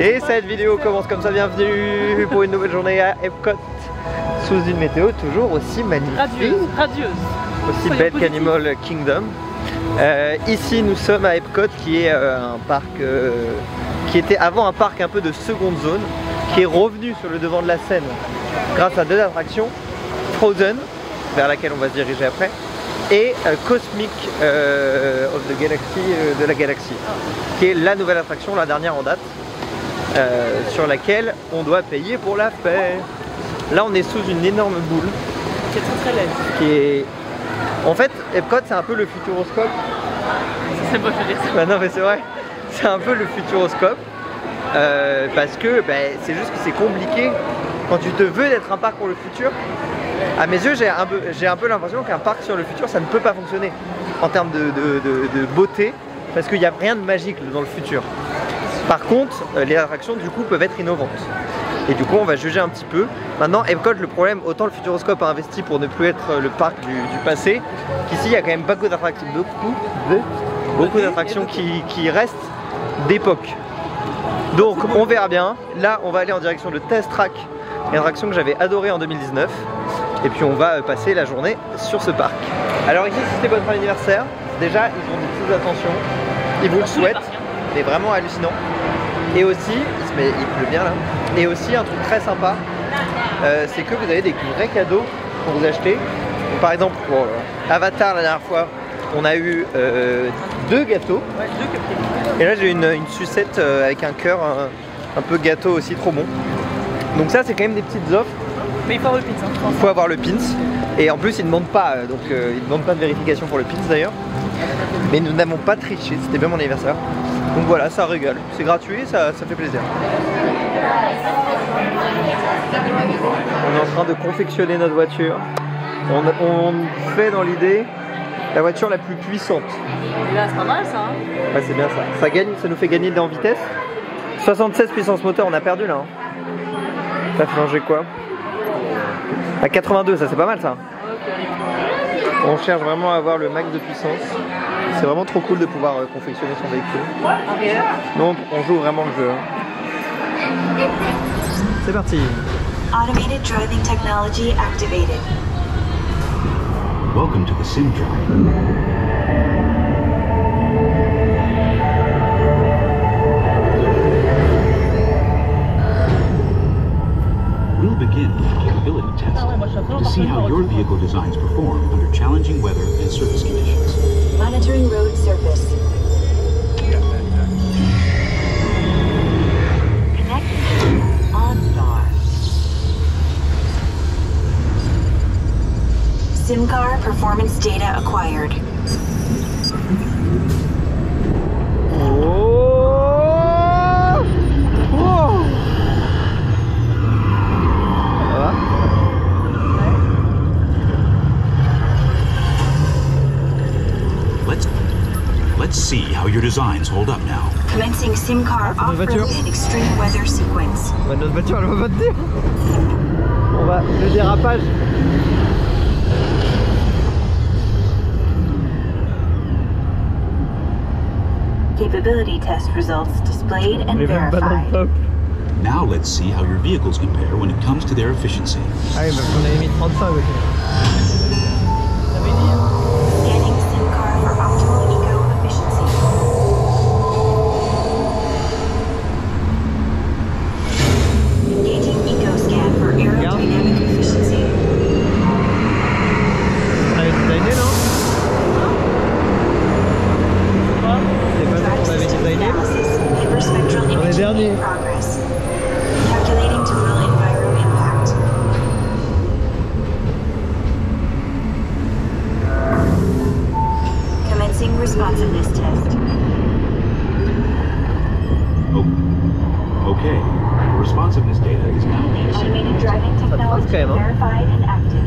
Et cette vidéo commence comme ça, bienvenue pour une nouvelle journée à Epcot. Sous une météo toujours aussi magnifique. Radieuse. Aussi belle qu'Animal Kingdom. Ici nous sommes à Epcot qui est un parc qui était avant un parc un peu de seconde zone, qui est revenu sur le devant de la scène grâce à deux attractions, Frozen, vers laquelle on va se diriger après, et Cosmic of the Galaxy, de la galaxie, qui est la nouvelle attraction, la dernière en date, sur laquelle on doit payer pour la faire. Là on est sous une énorme boule qui est très laide. Qui est... En fait, Epcot c'est un peu le futuroscope. C'est moche de dire ça. Bah non mais c'est vrai, c'est un peu le futuroscope. Parce que c'est juste que c'est compliqué quand tu te veux d'être un parc pour le futur. À mes yeux, j'ai un peu l'impression qu'un parc sur le futur, ça ne peut pas fonctionner en termes de beauté, parce qu'il n'y a rien de magique dans le futur. Par contre, les attractions du coup peuvent être innovantes. Et du coup, on va juger un petit peu. Maintenant, Epcot, le problème, autant le Futuroscope a investi pour ne plus être le parc du passé, qu'ici il y a quand même beaucoup d'attractions, qui restent d'époque. Donc on verra bien. Là on va aller en direction de Test Track, une attraction que j'avais adorée en 2019. Et puis on va passer la journée sur ce parc. Alors ici c'était votre anniversaire. Déjà ils ont des petites attentions. Ils vous le souhaitent. C'est vraiment hallucinant. Et aussi, il pleut bien là. Et aussi un truc très sympa, c'est que vous avez des vrais cadeaux pour vous acheter. Donc, par exemple pour Avatar la dernière fois, on a eu 2 gâteaux. Ouais, 2 cupcakes. Et là j'ai une sucette avec un cœur un peu gâteau aussi, trop bon. Donc ça c'est quand même des petites offres. Mais il faut avoir le pins. Il faut avoir le pins. Et en plus ils ne demandent pas, ils ne demandent pas de vérification pour le pins d'ailleurs. Mais nous n'avons pas triché, c'était bien mon anniversaire. Donc voilà, ça régale. C'est gratuit, ça fait plaisir. On est en train de confectionner notre voiture. On fait dans l'idée la voiture la plus puissante. Et là c'est pas mal ça hein. Ouais c'est bien ça. Ça nous fait gagner en vitesse. 76 puissance moteur, on a perdu là. Ça fait changer quoi? À 82, ça c'est pas mal ça. On cherche vraiment à avoir le max de puissance. C'est vraiment trop cool de pouvoir confectionner son véhicule. Donc on joue vraiment le jeu. C'est parti. Automated driving technology activated. Welcome to the sim drive. We'll begin with capability testing to see how your vehicle designs perform under challenging weather and surface conditions. Monitoring road surface. Connecting to OnStar. SimCar performance data acquired. Let's see how your designs hold up now. Commencing SimCar off-road and extreme weather sequence. Notre voiture elle va pas tenir. On va le dérapage. Capability test results displayed and verified. Now let's see how your vehicles compare when it comes to their efficiency. Ah oui, parce qu'on avait mis 35 aussi. Scanning SimCar for optimal eco-efficiency. Engaging EcoScan for aerodynamic efficiency. On avait designé non? C'est pas ça qu'on avait designé? On est dernier. Calculating to will enviro impact. Commencing responsiveness test. Oh, okay. Responsiveness data is now being sent. Automated driving technology verified and active.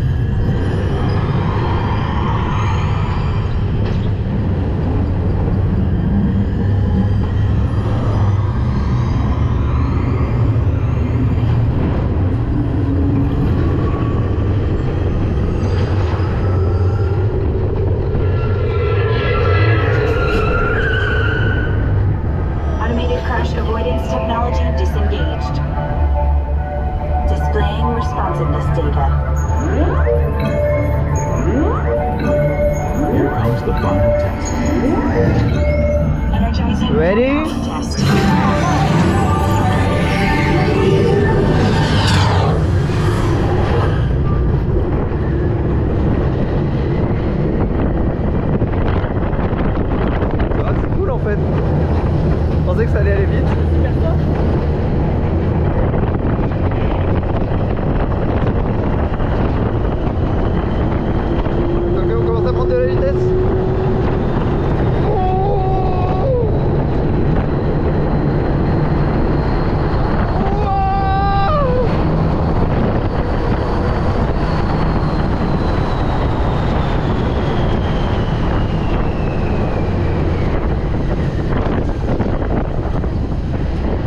Automated crash avoidance technology responsiveness data. Here comes the final test. Energizing Ready? test. Ça va, c'est cool en fait. Je pensais que ça allait aller vite. Ok, on commence à prendre de la vitesse.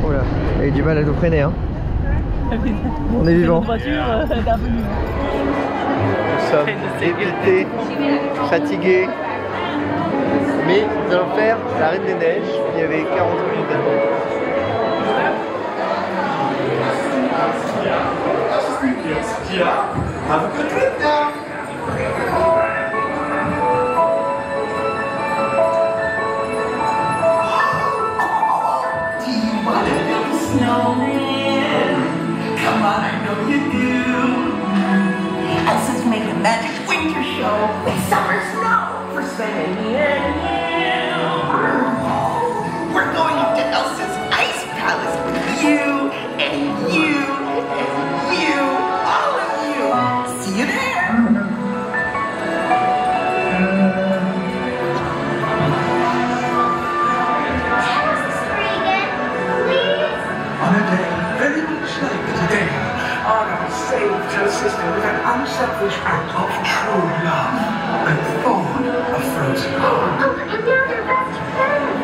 Oh là, il a eu du mal à nous freiner hein. On est vivant. Voiture d'avenue. Nous sommes débiltés, fatigués. Mais nous allons faire la Reine des Neiges. Il y avait 40 minutes d'attente. Have a good trip now. Do you want to build a snowman? Come on, I know you do. Elsa's making a magic winter show with summer snow for Sven and you. We're going up to Elsa's ice palace with you and you and you. All of you. See you there. On a day very much like today, Anna saved her sister with an unselfish act of true love and thawed a frozen heart. Oh, and they're their best friends.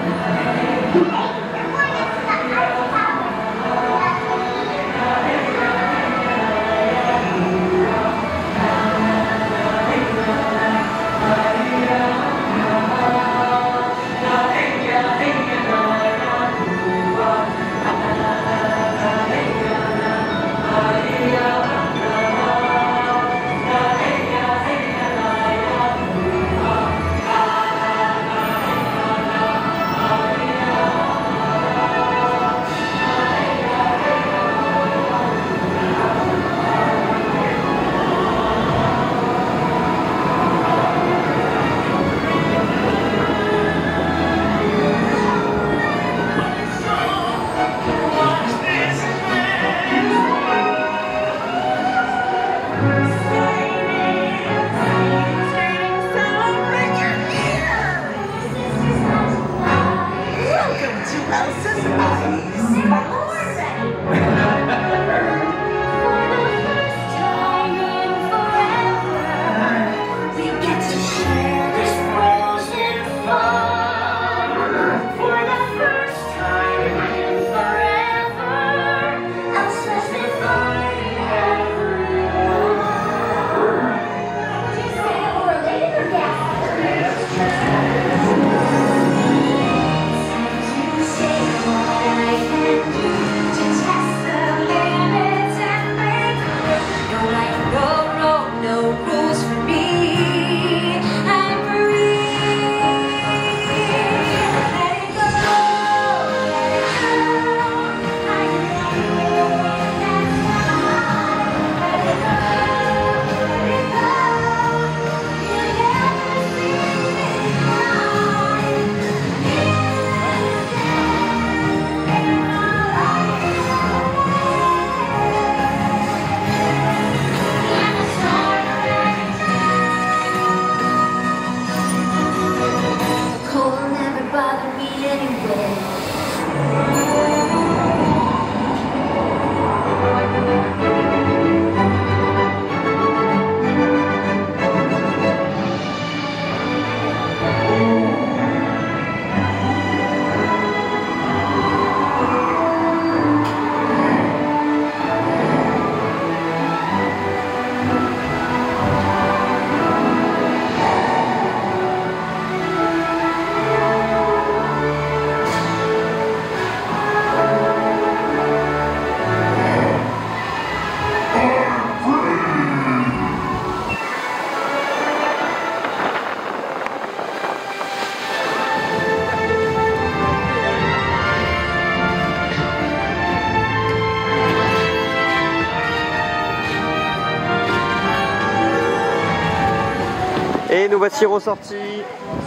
Et nous voici ressortis,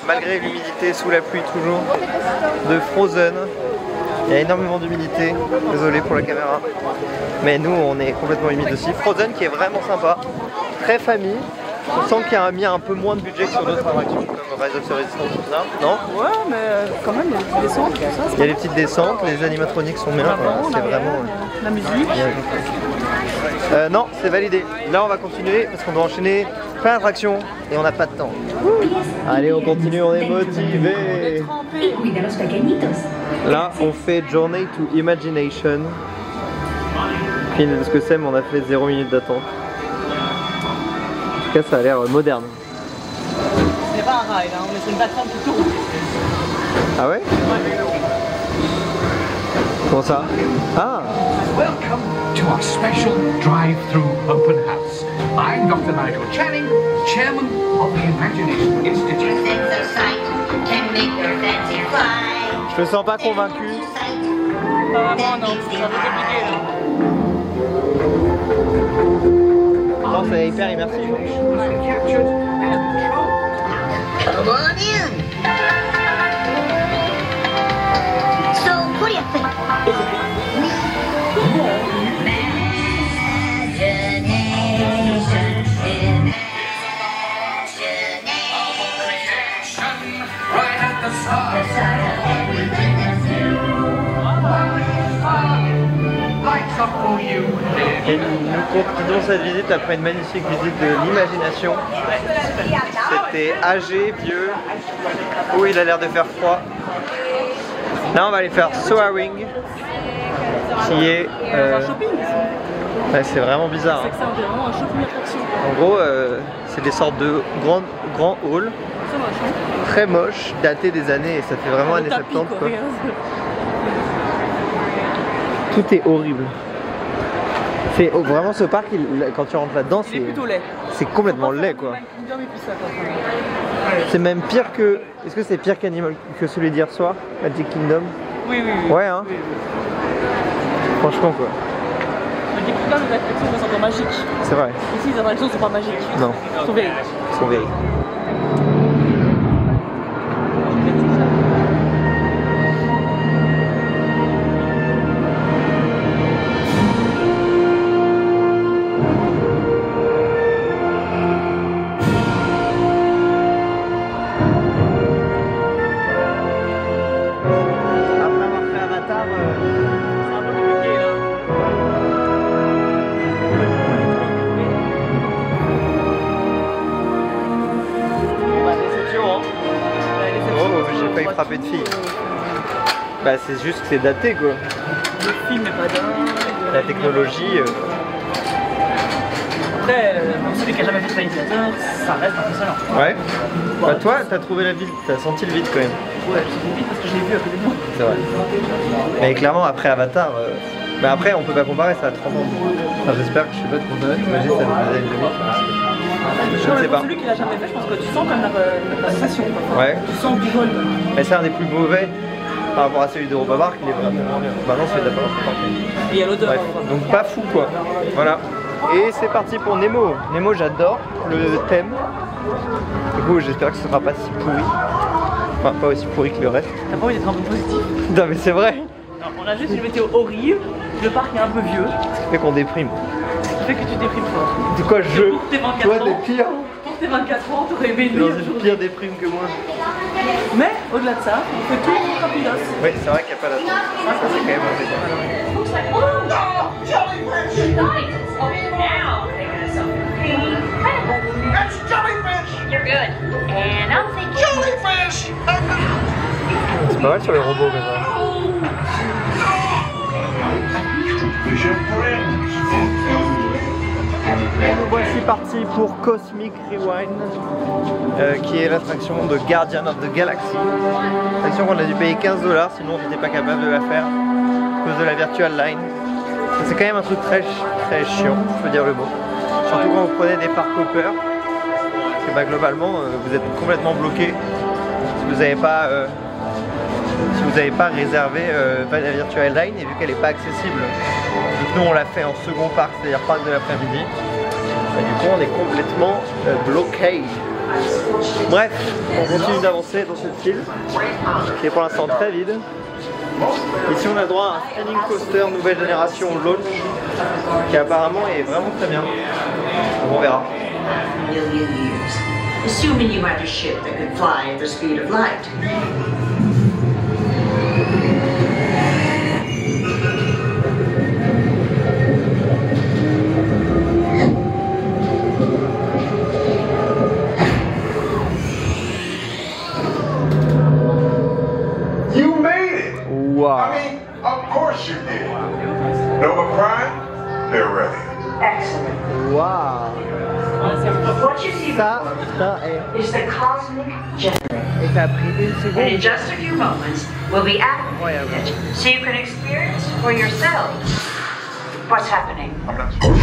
malgré l'humidité, sous la pluie toujours, de Frozen. Il y a énormément d'humidité, désolé pour la caméra. Mais nous on est complètement humide aussi. Frozen qui est vraiment sympa, très famille. On sent qu'il y a mis un peu moins de budget que sur d'autres attractions comme Rise of the Resistance, non? Ouais, mais quand même, il y a des petites descentes, tout ça. Il y a les petites descentes, les animatroniques sont bien. Voilà, c'est vraiment. La musique. Non, c'est validé. Là, on va continuer parce qu'on doit enchaîner plein d'attractions et on n'a pas de temps. Allez, on continue, on est motivé. Là, on fait Journey to Imagination. Puis, ce que c'est, mais on a fait 0 minutes d'attente. En tout cas, ça a l'air moderne. Ce n'est pas un ride, hein, on est sur une plateforme qui tourne. Ah ouais? Comment ça? Ah! Welcome to our special drive-through open house. I'm Dr. Nigel Channing, chairman of the Imagination Institute. Je me sens pas convaincu. Pas vraiment, non, c'est un peu compliqué là. Non, c'est hyper immersif. Captured and controlled. Come on in. So, what do you think? Right at the start. Lights up for you. Et nous continuons cette visite après une magnifique visite de l'imagination. C'était âgé, vieux. Oh, il a l'air de faire froid. Là, on va aller faire Soaring, qui est. Ouais, c'est vraiment bizarre. C'est que ça, on dirait vraiment un shopping attraction. En gros, c'est des sortes de grands halls, C'est moche, hein. très moches, datés des années, et ça fait vraiment années 70. Quoi. Tout est horrible. C'est vraiment ce parc, quand tu rentres là-dedans, Il est plutôt laid. c'est complètement laid quoi. Bien mais plus ça, quoi. C'est même pire que. Est-ce que c'est pire que celui d'hier soir, Magic Kingdom? Oui, oui, oui. Ouais, hein. Oui, oui. Franchement quoi. Mais du coup, là, les attractions sont encore magiques. C'est vrai. Ici, les attractions sont pas magiques. Non. Elles sont vériques. Ils sont vérifiés. Frapper de filles. Bah c'est juste que c'est daté quoi. Le film est pas dingue. La technologie. Après, pour celui qui a jamais fait de réalisateur, ça reste impressionnant. Ouais. Bah toi, t'as trouvé la vide, t'as senti le vide quand même. Ouais, j'ai vu vite parce que je l'ai vu à côté de moi. C'est vrai. Mais clairement après Avatar, mais après on peut pas comparer, ça a 30 ans. Enfin, j'espère que je sais pas de comparer, t'imagines ça me faisait une limite. Je ne sais pas. Celui qui l'a jamais fait, je pense que tu sens comme la sensation. Ouais. Tu sens du vol. Mais c'est un des plus mauvais par rapport à celui d'Europa Park, il est vraiment bien. Bah non, celui d'Europa Park. Et il y a l'odeur. Bref, donc pas fou quoi. Voilà. Et c'est parti pour Nemo. Nemo, j'adore le thème. Du coup, j'espère que ce sera pas si pourri. Enfin, pas aussi pourri que le reste. T'as pas envie d'être un peu positif? Non, mais c'est vrai. Non, on a juste une météo horrible. Le parc est un peu vieux. Ce qui fait qu'on déprime. Ce qui fait que tu déprimes fort. De quoi je. Pour tes 24 Toi, ans. t'es pire. Pour tes 24 ans, t'aurais aimé une Dans vie. une pire déprime que moi. Mais au-delà de ça, on fait tout rapidos. Oui, c'est vrai qu'il n'y a pas d'attente. Ça, c'est quand même un peu. That's jellyfish! You're good. And I'm thinking... Jellyfish! C'est pas mal sur les robots comme ça. Voici parti pour Cosmic Rewind, qui est l'attraction de Guardian of the Galaxy. Attraction qu'on a dû payer 15 $, sinon on n'était pas capable de la faire à cause de la Virtual Line. C'est quand même un truc très chiant, je peux dire le mot. Surtout quand vous prenez des parcs hoppers, parce que bah, globalement vous êtes complètement bloqué si vous n'avez pas, réservé la Virtual Line et vu qu'elle n'est pas accessible. Donc nous on l'a fait en second parc, c'est-à-dire parc de l'après-midi. Du coup on est complètement bloqué. Bref, on continue d'avancer dans cette file qui est pour l'instant très vide. Ici on a droit à un spinning coaster nouvelle génération launch qui apparemment est vraiment très bien. On verra. Million years, assuming you had a ship that could fly at the speed of light. You made it! Wow. I mean, of course you did. Nova Prime, they're ready. Excellent. Wow. What you see Ça, putain, is the cosmic generator. et ça a pris une And in seconde. just a few moments, we'll be activating it so you can experience for yourselves what's happening. I'm not supposed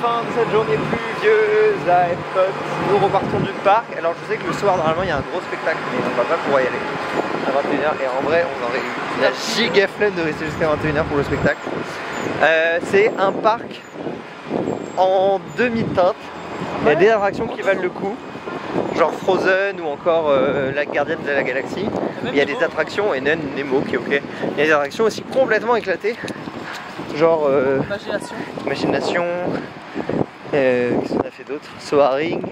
fin de cette journée pluvieuse à Epcot. Nous repartons du parc. Alors je sais que le soir normalement il y a un gros spectacle mais on va pas pouvoir y aller à 21h et en vrai on aurait eu la giga flemme de rester jusqu'à 21h pour le spectacle. C'est un parc en demi-teinte. Il y a des attractions qui valent le coup, genre Frozen ou encore la Gardienne de la Galaxie. Il y a des attractions, et Nemo qui est ok. Il y a des attractions aussi complètement éclatées, genre Imagination. Qu'est-ce qu'on a fait d'autre? Soaring.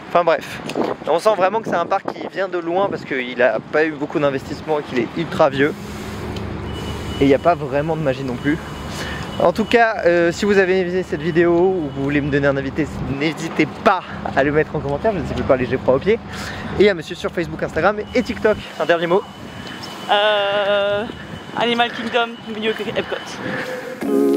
Enfin bref, on sent vraiment que c'est un parc qui vient de loin parce qu'il n'a pas eu beaucoup d'investissement et qu'il est ultra vieux. Et il n'y a pas vraiment de magie non plus. En tout cas, si vous avez aimé cette vidéo ou vous voulez me donner un invité, n'hésitez pas à le mettre en commentaire. Je ne sais plus parler, j'ai froid aux pieds. Et à me suivre sur Facebook, Instagram et TikTok. Un dernier mot. Animal Kingdom, mieux que Epcot.